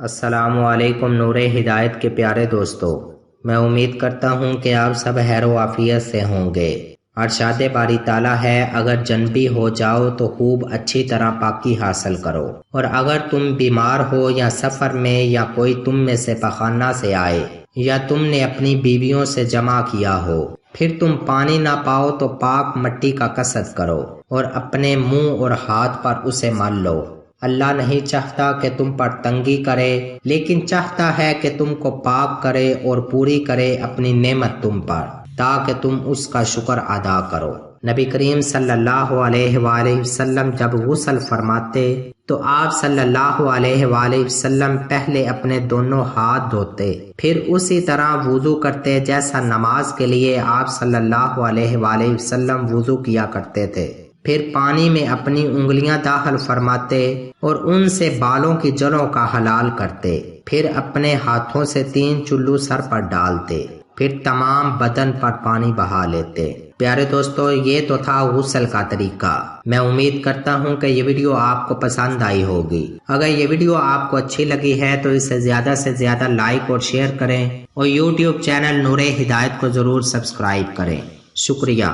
السلام علیکم نور ہدایت کے پیارے دوستو، میں امید کرتا ہوں کہ آپ سب خیر و عافیت سے ہوں گے۔ ارشاد باری تعالیٰ ہے، اگر جنبی ہو جاؤ تو خوب اچھی طرح پاکی حاصل کرو، اور اگر تم بیمار ہو یا سفر میں یا کوئی تم میں سے پخانہ سے آئے یا تم نے اپنی بیویوں سے جمع کیا ہو، پھر تم پانی نہ پاؤ تو پاک مٹی کا کسب کرو اور اپنے منہ اور ہاتھ پر اسے مل لو۔ اللہ نہیں چاہتا کہ تم پر تنگی کرے، لیکن چاہتا ہے کہ تم کو پاک کرے اور پوری کرے اپنی نعمت تم پر، تاکہ تم اس کا شکر ادا کرو۔ نبی کریم صلی اللہ علیہ وآلہ وسلم جب غسل فرماتے تو آپ صلی اللہ علیہ وآلہ وسلم پہلے اپنے دونوں ہاتھ دھوتے، پھر اسی طرح وضو کرتے جیسا نماز کے لیے آپ صلی اللہ علیہ وآلہ وسلم وضو کیا کرتے تھے۔ پھر پانی میں اپنی انگلیاں داخل فرماتے اور ان سے بالوں کی جڑوں کا حلال کرتے، پھر اپنے ہاتھوں سے 3 چلو سر پر ڈالتے، پھر تمام بدن پر پانی بہا لیتے۔ پیارے دوستو، یہ تو تھا غسل کا طریقہ۔ میں امید کرتا ہوں کہ یہ ویڈیو آپ کو پسند آئی ہوگی۔ اگر یہ ویڈیو آپ کو اچھی لگی ہے تو اسے زیادہ سے زیادہ لائک اور شیئر کریں، اور یوٹیوب چینل نور ہدایت کو ضرور سبسکرائب کریں۔ شکریہ۔